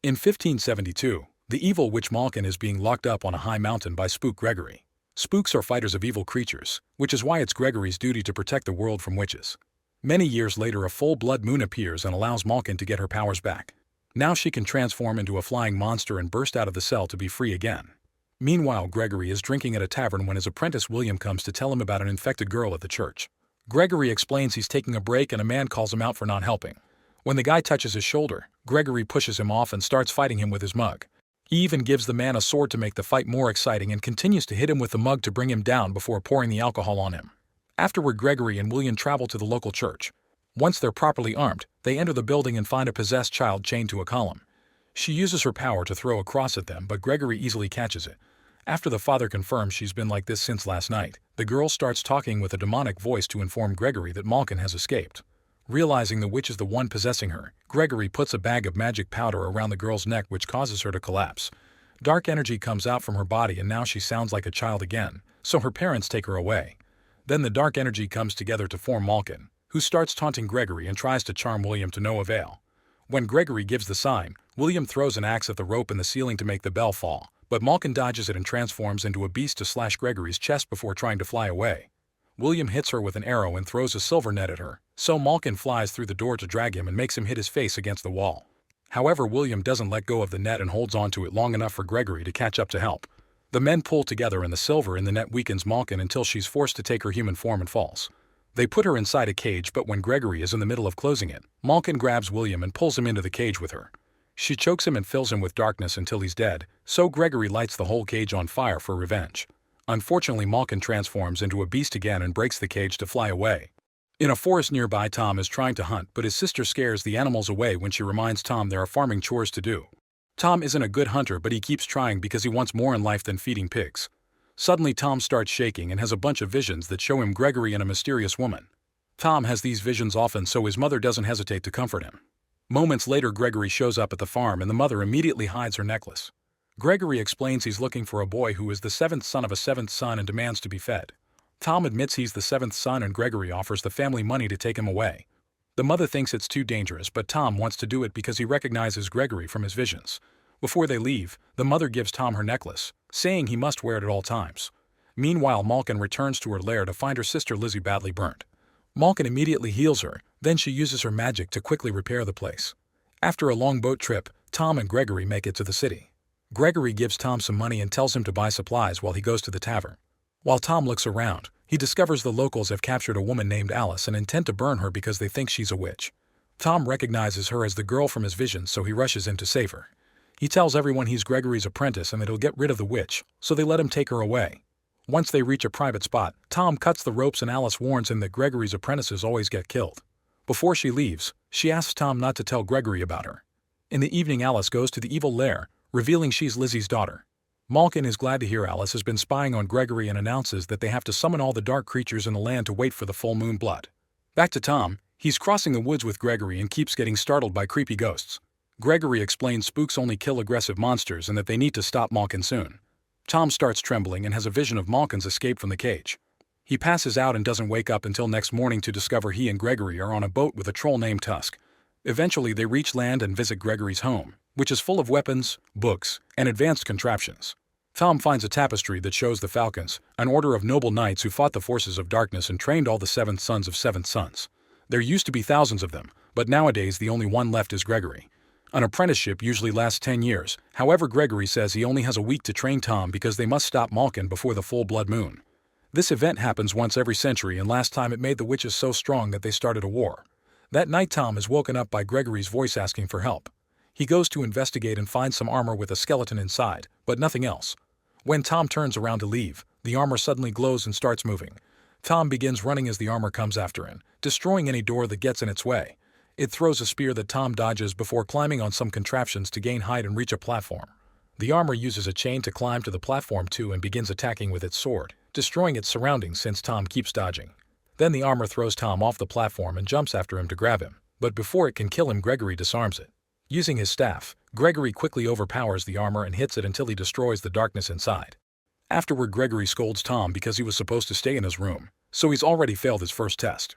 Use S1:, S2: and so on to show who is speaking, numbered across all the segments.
S1: In 1572, the evil witch Malkin is being locked up on a high mountain by Spook Gregory. Spooks are fighters of evil creatures, which is why it's Gregory's duty to protect the world from witches. Many years later, a full-blood moon appears and allows Malkin to get her powers back. Now she can transform into a flying monster and burst out of the cell to be free again. Meanwhile, Gregory is drinking at a tavern when his apprentice William comes to tell him about an infected girl at the church. Gregory explains he's taking a break and a man calls him out for not helping. When the guy touches his shoulder, Gregory pushes him off and starts fighting him with his mug. He even gives the man a sword to make the fight more exciting and continues to hit him with the mug to bring him down before pouring the alcohol on him. Afterward, Gregory and William travel to the local church. Once they're properly armed, they enter the building and find a possessed child chained to a column. She uses her power to throw a cross at them, but Gregory easily catches it. After the father confirms she's been like this since last night, the girl starts talking with a demonic voice to inform Gregory that Malkin has escaped. Realizing the witch is the one possessing her, Gregory puts a bag of magic powder around the girl's neck, which causes her to collapse. Dark energy comes out from her body and now she sounds like a child again, so her parents take her away. Then the dark energy comes together to form Malkin, who starts taunting Gregory and tries to charm William to no avail. When Gregory gives the sign, William throws an axe at the rope in the ceiling to make the bell fall, but Malkin dodges it and transforms into a beast to slash Gregory's chest before trying to fly away. William hits her with an arrow and throws a silver net at her, so Malkin flies through the door to drag him and makes him hit his face against the wall. However, William doesn't let go of the net and holds onto it long enough for Gregory to catch up to help. The men pull together and the silver in the net weakens Malkin until she's forced to take her human form and falls. They put her inside a cage, but when Gregory is in the middle of closing it, Malkin grabs William and pulls him into the cage with her. She chokes him and fills him with darkness until he's dead, so Gregory lights the whole cage on fire for revenge. Unfortunately, Malkin transforms into a beast again and breaks the cage to fly away. In a forest nearby, Tom is trying to hunt, but his sister scares the animals away when she reminds Tom there are farming chores to do. Tom isn't a good hunter, but he keeps trying because he wants more in life than feeding pigs. Suddenly, Tom starts shaking and has a bunch of visions that show him Gregory and a mysterious woman. Tom has these visions often, so his mother doesn't hesitate to comfort him. Moments later, Gregory shows up at the farm and the mother immediately hides her necklace. Gregory explains he's looking for a boy who is the seventh son of a seventh son and demands to be fed. Tom admits he's the seventh son and Gregory offers the family money to take him away. The mother thinks it's too dangerous, but Tom wants to do it because he recognizes Gregory from his visions. Before they leave, the mother gives Tom her necklace, saying he must wear it at all times. Meanwhile, Malkin returns to her lair to find her sister Lizzie badly burnt. Malkin immediately heals her, then she uses her magic to quickly repair the place. After a long boat trip, Tom and Gregory make it to the city. Gregory gives Tom some money and tells him to buy supplies while he goes to the tavern. While Tom looks around, he discovers the locals have captured a woman named Alice and intend to burn her because they think she's a witch. Tom recognizes her as the girl from his visions, so he rushes in to save her. He tells everyone he's Gregory's apprentice and that he'll get rid of the witch, so they let him take her away. Once they reach a private spot, Tom cuts the ropes and Alice warns him that Gregory's apprentices always get killed. Before she leaves, she asks Tom not to tell Gregory about her. In the evening, Alice goes to the evil lair, revealing she's Lizzie's daughter. Malkin is glad to hear Alice has been spying on Gregory and announces that they have to summon all the dark creatures in the land to wait for the full moon blood. Back to Tom, he's crossing the woods with Gregory and keeps getting startled by creepy ghosts. Gregory explains spooks only kill aggressive monsters and that they need to stop Malkin soon. Tom starts trembling and has a vision of Malkin's escape from the cage. He passes out and doesn't wake up until next morning to discover he and Gregory are on a boat with a troll named Tusk. Eventually, they reach land and visit Gregory's home, which is full of weapons, books, and advanced contraptions. Tom finds a tapestry that shows the Falcons, an order of noble knights who fought the forces of darkness and trained all the seventh sons of seventh sons. There used to be thousands of them, but nowadays the only one left is Gregory. An apprenticeship usually lasts 10 years, however Gregory says he only has a week to train Tom because they must stop Malkin before the full blood moon. This event happens once every century, and last time it made the witches so strong that they started a war. That night, Tom is woken up by Gregory's voice asking for help. He goes to investigate and finds some armor with a skeleton inside, but nothing else. When Tom turns around to leave, the armor suddenly glows and starts moving. Tom begins running as the armor comes after him, destroying any door that gets in its way. It throws a spear that Tom dodges before climbing on some contraptions to gain height and reach a platform. The armor uses a chain to climb to the platform too and begins attacking with its sword, destroying its surroundings since Tom keeps dodging. Then the armor throws Tom off the platform and jumps after him to grab him, but before it can kill him, Gregory disarms it. Using his staff, Gregory quickly overpowers the armor and hits it until he destroys the darkness inside. Afterward, Gregory scolds Tom because he was supposed to stay in his room, so he's already failed his first test.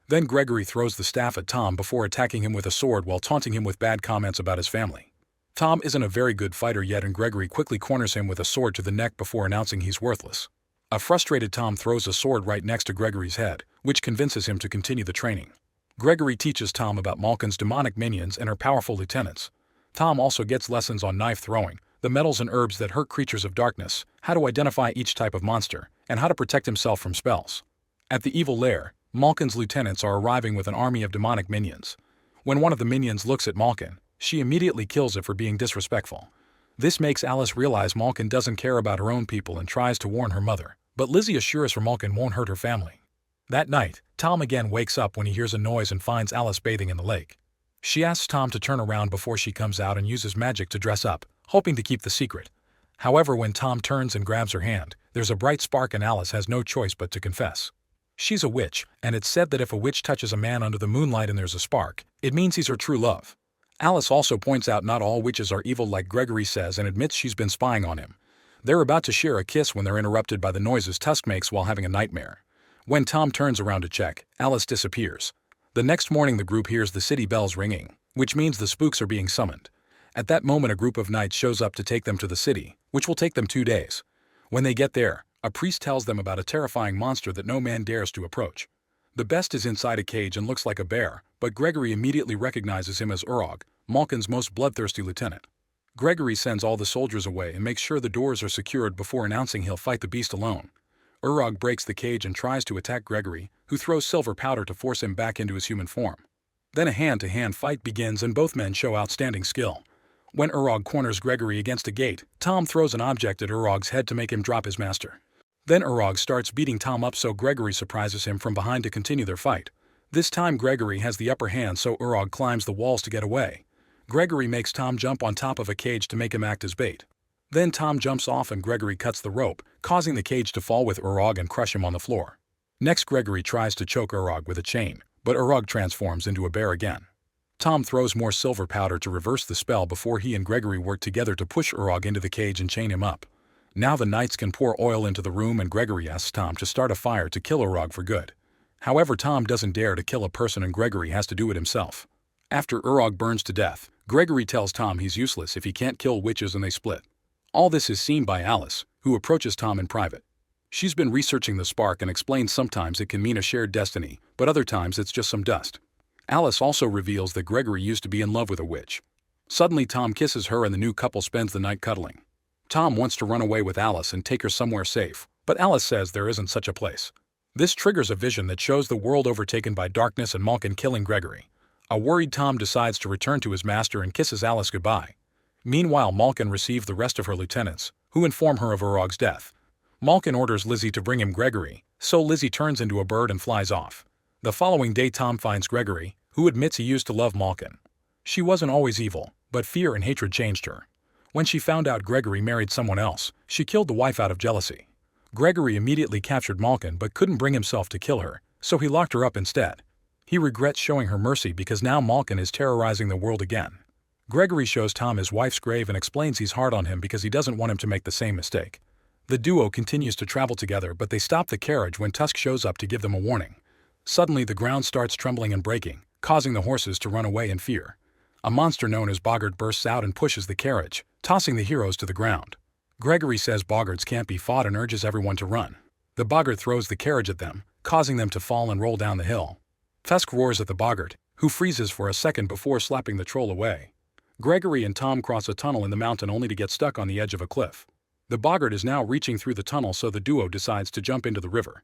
S1: Then Gregory throws the staff at Tom before attacking him with a sword while taunting him with bad comments about his family. Tom isn't a very good fighter yet, and Gregory quickly corners him with a sword to the neck before announcing he's worthless. A frustrated Tom throws a sword right next to Gregory's head, which convinces him to continue the training. Gregory teaches Tom about Malkin's demonic minions and her powerful lieutenants. Tom also gets lessons on knife throwing, the metals and herbs that hurt creatures of darkness, how to identify each type of monster, and how to protect himself from spells. At the evil lair, Malkin's lieutenants are arriving with an army of demonic minions. When one of the minions looks at Malkin, she immediately kills it for being disrespectful. This makes Alice realize Malkin doesn't care about her own people and tries to warn her mother, but Lizzie assures her Malkin won't hurt her family. That night, Tom again wakes up when he hears a noise and finds Alice bathing in the lake. She asks Tom to turn around before she comes out and uses magic to dress up, hoping to keep the secret. However, when Tom turns and grabs her hand, there's a bright spark and Alice has no choice but to confess. She's a witch, and it's said that if a witch touches a man under the moonlight and there's a spark, it means he's her true love. Alice also points out not all witches are evil like Gregory says and admits she's been spying on him. They're about to share a kiss when they're interrupted by the noises Tusk makes while having a nightmare. When Tom turns around to check, Alice disappears. The next morning the group hears the city bells ringing, which means the spooks are being summoned. At that moment a group of knights shows up to take them to the city, which will take them 2 days. When they get there, a priest tells them about a terrifying monster that no man dares to approach. The best is inside a cage and looks like a bear, but Gregory immediately recognizes him as Urog, Malkin's most bloodthirsty lieutenant. Gregory sends all the soldiers away and makes sure the doors are secured before announcing he'll fight the beast alone. Urog breaks the cage and tries to attack Gregory, who throws silver powder to force him back into his human form. Then a hand-to-hand fight begins and both men show outstanding skill. When Urog corners Gregory against a gate, Tom throws an object at Urog's head to make him drop his master. Then Urog starts beating Tom up so Gregory surprises him from behind to continue their fight. This time Gregory has the upper hand so Urog climbs the walls to get away. Gregory makes Tom jump on top of a cage to make him act as bait. Then Tom jumps off and Gregory cuts the rope, causing the cage to fall with Urog and crush him on the floor. Next Gregory tries to choke Urog with a chain, but Urog transforms into a bear again. Tom throws more silver powder to reverse the spell before he and Gregory work together to push Urog into the cage and chain him up. Now the knights can pour oil into the room and Gregory asks Tom to start a fire to kill Urog for good. However, Tom doesn't dare to kill a person and Gregory has to do it himself. After Urog burns to death, Gregory tells Tom he's useless if he can't kill witches and they split. All this is seen by Alice, who approaches Tom in private. She's been researching the spark and explains sometimes it can mean a shared destiny, but other times it's just some dust. Alice also reveals that Gregory used to be in love with a witch. Suddenly Tom kisses her and the new couple spends the night cuddling. Tom wants to run away with Alice and take her somewhere safe, but Alice says there isn't such a place. This triggers a vision that shows the world overtaken by darkness and Malkin killing Gregory. A worried Tom decides to return to his master and kisses Alice goodbye. Meanwhile, Malkin receives the rest of her lieutenants, who inform her of Urog's death. Malkin orders Lizzie to bring him Gregory, so Lizzie turns into a bird and flies off. The following day Tom finds Gregory, who admits he used to love Malkin. She wasn't always evil, but fear and hatred changed her. When she found out Gregory married someone else, she killed the wife out of jealousy. Gregory immediately captured Malkin but couldn't bring himself to kill her, so he locked her up instead. He regrets showing her mercy because now Malkin is terrorizing the world again. Gregory shows Tom his wife's grave and explains he's hard on him because he doesn't want him to make the same mistake. The duo continues to travel together but they stop the carriage when Tusk shows up to give them a warning. Suddenly the ground starts trembling and breaking, causing the horses to run away in fear. A monster known as Boggart bursts out and pushes the carriage, tossing the heroes to the ground. Gregory says Boggarts can't be fought and urges everyone to run. The Boggart throws the carriage at them, causing them to fall and roll down the hill. Tusk roars at the Boggart, who freezes for a second before slapping the troll away. Gregory and Tom cross a tunnel in the mountain only to get stuck on the edge of a cliff. The Boggart is now reaching through the tunnel so the duo decides to jump into the river.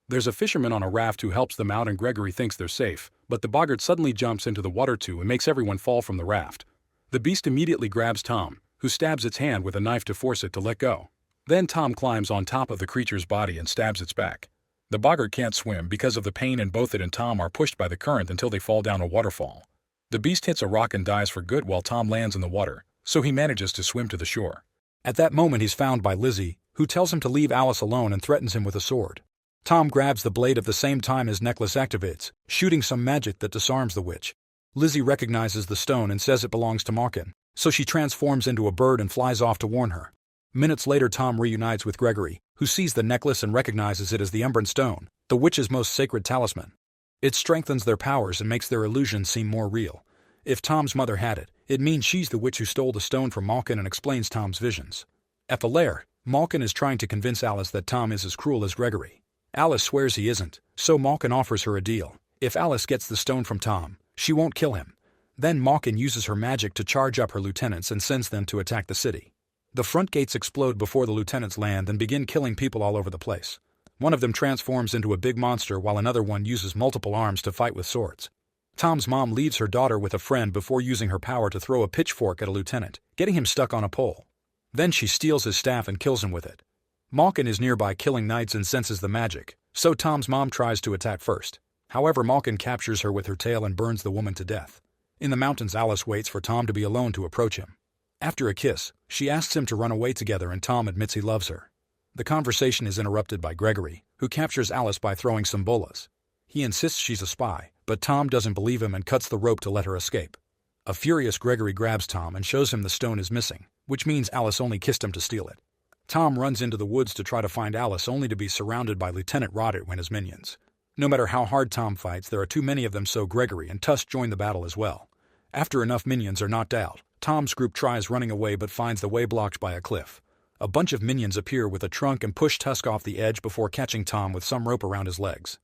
S1: There's a fisherman on a raft who helps them out and Gregory thinks they're safe, but the Boggart suddenly jumps into the water too and makes everyone fall from the raft. The beast immediately grabs Tom, who stabs its hand with a knife to force it to let go. Then Tom climbs on top of the creature's body and stabs its back. The Boggart can't swim because of the pain and both it and Tom are pushed by the current until they fall down a waterfall. The beast hits a rock and dies for good while Tom lands in the water, so he manages to swim to the shore. At that moment he's found by Lizzie, who tells him to leave Alice alone and threatens him with a sword. Tom grabs the blade at the same time his necklace activates, shooting some magic that disarms the witch. Lizzie recognizes the stone and says it belongs to Malkin, so she transforms into a bird and flies off to warn her. Minutes later Tom reunites with Gregory, who sees the necklace and recognizes it as the Umbran Stone, the witch's most sacred talisman. It strengthens their powers and makes their illusions seem more real. If Tom's mother had it, It means she's the witch who stole the stone from Malkin and explains Tom's visions. At the lair, Malkin is trying to convince Alice that Tom is as cruel as Gregory. Alice swears he isn't, so Malkin offers her a deal. If Alice gets the stone from Tom, she won't kill him. Then Malkin uses her magic to charge up her lieutenants and sends them to attack the city. The front gates explode before the lieutenants land and begin killing people all over the place. One of them transforms into a big monster while another one uses multiple arms to fight with swords. Tom's mom leaves her daughter with a friend before using her power to throw a pitchfork at a lieutenant, getting him stuck on a pole. Then she steals his staff and kills him with it. Malkin is nearby killing knights and senses the magic, so Tom's mom tries to attack first. However, Malkin captures her with her tail and burns the woman to death. In the mountains, Alice waits for Tom to be alone to approach him. After a kiss, she asks him to run away together and Tom admits he loves her. The conversation is interrupted by Gregory, who captures Alice by throwing some bolas. He insists she's a spy, but Tom doesn't believe him and cuts the rope to let her escape. A furious Gregory grabs Tom and shows him the stone is missing, which means Alice only kissed him to steal it. Tom runs into the woods to try to find Alice only to be surrounded by Lieutenant Roderick and his minions. No matter how hard Tom fights, there are too many of them, so Gregory and Tusk join the battle as well. After enough minions are knocked out, Tom's group tries running away but finds the way blocked by a cliff. A bunch of minions appear with a trunk and push Tusk off the edge before catching Tom with some rope around his legs.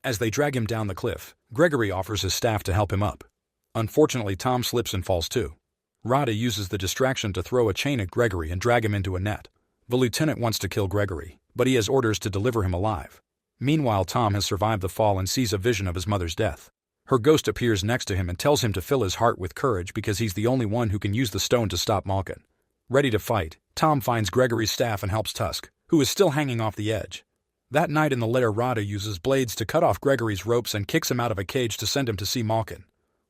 S1: As they drag him down the cliff, Gregory offers his staff to help him up. Unfortunately, Tom slips and falls too. Rada uses the distraction to throw a chain at Gregory and drag him into a net. The lieutenant wants to kill Gregory, but he has orders to deliver him alive. Meanwhile, Tom has survived the fall and sees a vision of his mother's death. Her ghost appears next to him and tells him to fill his heart with courage because he's the only one who can use the stone to stop Malkin. Ready to fight, Tom finds Gregory's staff and helps Tusk, who is still hanging off the edge. That night in the lair, Radu uses blades to cut off Gregory's ropes and kicks him out of a cage to send him to see Malkin.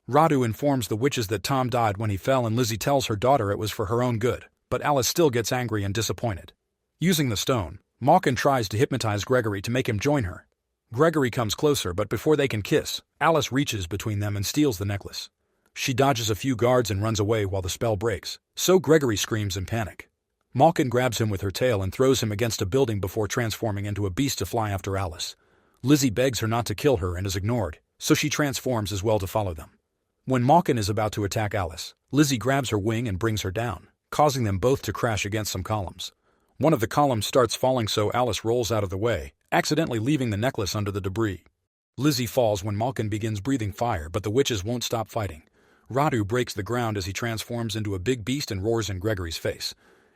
S1: Radu informs the witches that Tom died when he fell and Lizzie tells her daughter it was for her own good, but Alice still gets angry and disappointed. Using the stone, Malkin tries to hypnotize Gregory to make him join her. Gregory comes closer, but before they can kiss, Alice reaches between them and steals the necklace. She dodges a few guards and runs away while the spell breaks, so Gregory screams in panic. Malkin grabs him with her tail and throws him against a building before transforming into a beast to fly after Alice. Lizzie begs her not to kill her and is ignored, so she transforms as well to follow them. When Malkin is about to attack Alice, Lizzie grabs her wing and brings her down, causing them both to crash against some columns. One of the columns starts falling, so Alice rolls out of the way, accidentally leaving the necklace under the debris. Lizzie falls when Malkin begins breathing fire, but the witches won't stop fighting. Radu breaks the ground as he transforms into a big beast and roars in Gregory's face.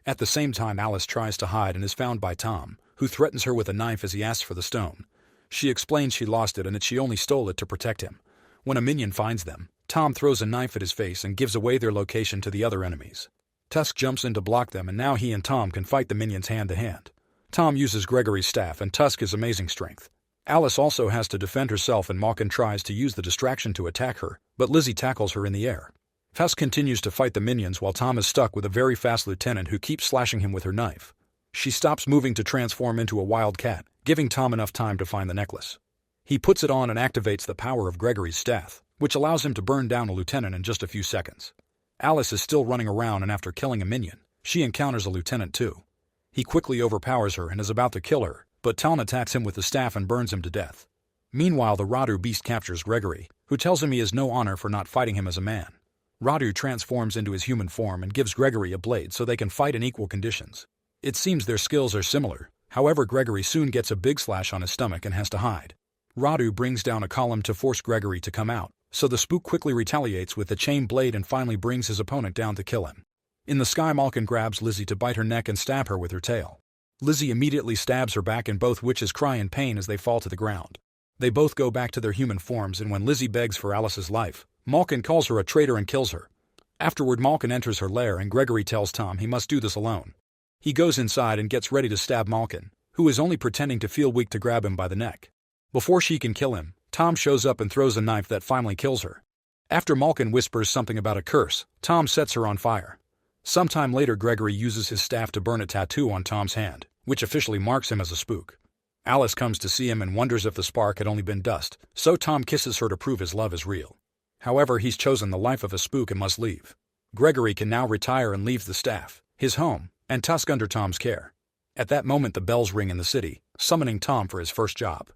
S1: At the same time, Alice tries to hide and is found by Tom, who threatens her with a knife as he asks for the stone. She explains she lost it and that she only stole it to protect him. When a minion finds them, Tom throws a knife at his face and gives away their location to the other enemies. Tusk jumps in to block them, and now he and Tom can fight the minions hand to hand. Tom uses Gregory's staff and Tusk his amazing strength. Alice also has to defend herself and Malkin tries to use the distraction to attack her, but Lizzie tackles her in the air. Tusk continues to fight the minions while Tom is stuck with a very fast lieutenant who keeps slashing him with her knife. She stops moving to transform into a wild cat, giving Tom enough time to find the necklace. He puts it on and activates the power of Gregory's staff, which allows him to burn down a lieutenant in just a few seconds. Alice is still running around, and after killing a minion, she encounters a lieutenant too. He quickly overpowers her and is about to kill her, but Tom attacks him with the staff and burns him to death. Meanwhile, the Radu beast captures Gregory, who tells him he has no honor for not fighting him as a man. Radu transforms into his human form and gives Gregory a blade so they can fight in equal conditions. It seems their skills are similar, however Gregory soon gets a big slash on his stomach and has to hide. Radu brings down a column to force Gregory to come out, so the spook quickly retaliates with a chain blade and finally brings his opponent down to kill him. In the sky, Malkin grabs Lizzie to bite her neck and stab her with her tail. Lizzie immediately stabs her back and both witches cry in pain as they fall to the ground. They both go back to their human forms, and when Lizzie begs for Alice's life, Malkin calls her a traitor and kills her. Afterward, Malkin enters her lair and Gregory tells Tom he must do this alone. He goes inside and gets ready to stab Malkin, who is only pretending to feel weak, to grab him by the neck. Before she can kill him, Tom shows up and throws a knife that finally kills her. After Malkin whispers something about a curse, Tom sets her on fire. Sometime later, Gregory uses his staff to burn a tattoo on Tom's hand, which officially marks him as a spook. Alice comes to see him and wonders if the spark had only been dust, so Tom kisses her to prove his love is real. However, he's chosen the life of a spook and must leave. Gregory can now retire and leaves the staff, his home, and Tusk under Tom's care. At that moment, the bells ring in the city, summoning Tom for his first job.